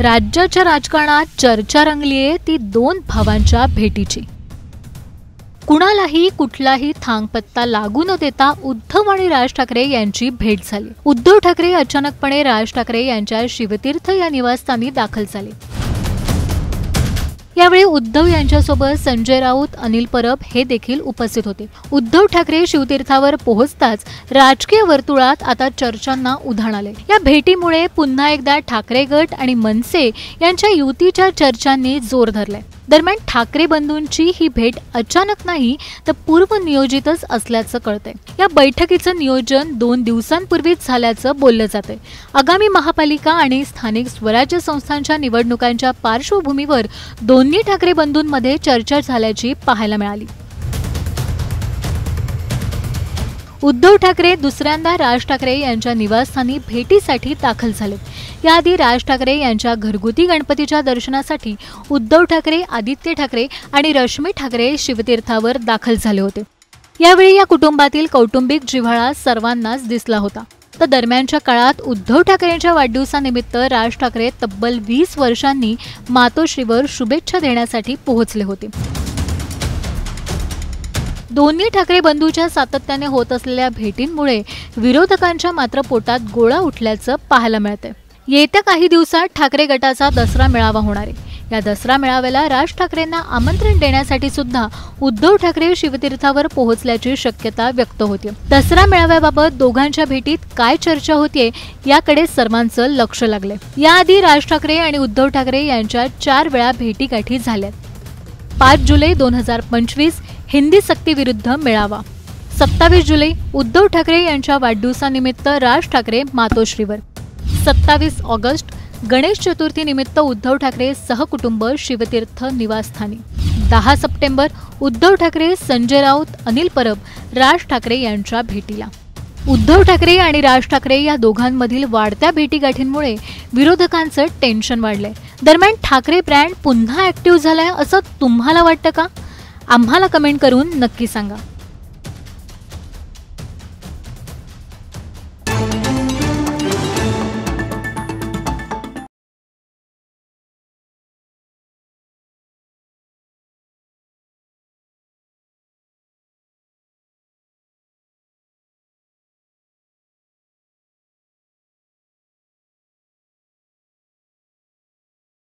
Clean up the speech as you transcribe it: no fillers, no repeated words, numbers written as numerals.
राज्याच्या राजकारणात चर्चा रंगलीये ती दोन भावांच्या भेटीची। कुणालाही कुठलाही थांगपत्ता लागू न देता उद्धव आणि राज ठाकरे यांची भेट झाली। उद्धव ठाकरे अचानकपणे राज ठाकरे यांच्या शिवतीर्थ या निवासस्थानी दाखल झाले। यावेळी उद्धव यांच्यासोबत संजय राऊत, अनिल परब हे देखील उपस्थित होते। उद्धव ठाकरे शिवतीर्थावर पोहोचताच राजकीय वर्तुळात आता चर्चांना उधाण आले। या भेटीमुळे पुन्हा एकदा ठाकरे गट आणि मनसे यांच्या युतीच्या चर्चांनी जोर धरलाय। दरम्यान ठाकरे बंधूंची ही भेट अचानक नाही तर पूर्वनियोजितच असल्याचं कळतंय। या बैठकीचं नियोजन 2 दिवसांपूर्वीच झाल्याचं बोललं जातंय। आगामी महापालिका आणि स्थानिक स्वराज्य संस्थांच्या निवडणुकांच्या पार्श्वभूमीवर दोन्ही ठाकरे बंधूंमध्ये चर्चा झाल्याची पाहायला मिळाली। उद्धव ठाकरे दुसऱ्यांदा राज ठाकरे यांच्या निवासस्थानी भेटीसाठी दाखल झाले। याआधी राज ठाकरे यांच्या घरगुती गणपतीच्या दर्शनासाठी उद्धव ठाकरे, आदित्य ठाकरे आणि रश्मी ठाकरे शिवतीर्थावर दाखल झाले होते। यावेळी या कुटुंबातील कौटुंबिक जिव्हाळा सर्वांनाच दिसला होता। तर दरम्यानच्या काळात उद्धव ठाकरेंच्या वाढदिवसानिमित्त राज ठाकरे तब्बल 20 वर्षांनी मातोश्रीवर शुभेच्छा देण्यासाठी पोहोचले होते। दोन्ही ठाकरे बंधूंच्या सातत्याने होत असलेल्या भेटींमुळे विरोधकांच्या मात्र पोटात गोळा उठल्याचं पाहायला मिळतंय। येत्या काही दिवसात ठाकरे गटाचा दसरा मेळावा होणार आहे। या दसरा मेळाव्याला राज ठाकरेंना आमंत्रण देण्यासाठी सुद्धा उद्धव ठाकरे शिवतीर्थावर पोहोचल्याची शक्यता व्यक्त होते। दसरा मेळाव्याबाबत दोघांच्या भेटीत काय चर्चा होतीये याकडे सर्वांचं लक्ष लागलंय। याआधी राज ठाकरे आणि उद्धव ठाकरे यांच्या 4 वेळा भेटीगाठी झाल्यात। 5 जुलै 2025 हिंदी सक्ती विरुद्ध मेळावा, 27 जुलै उद्धव ठाकरे यांच्या वाढदिवसानिमित्त राज ठाकरे मातोश्रीवर, 27 ऑगस्ट गणेश चतुर्थी निमित्त उद्धव ठाकरे सहकुटुंब शिवतीर्थ निवासस्थानी, 10 सप्टेंबर उद्धव ठाकरे, संजय राऊत, अनिल परब राज ठाकरे यांच्या भेटीला। उद्धव ठाकरे आणि राज ठाकरे या दोघांमधील वाढत्या भेटीगाठींमुळे विरोधकांचं टेन्शन वाढलंय। दरम्यान ठाकरे ब्रँड पुन्हा ऍक्टिव्ह झालाय असं तुम्हाला वाटतं का? आम्हाला कमेंट करून नक्की सांगा।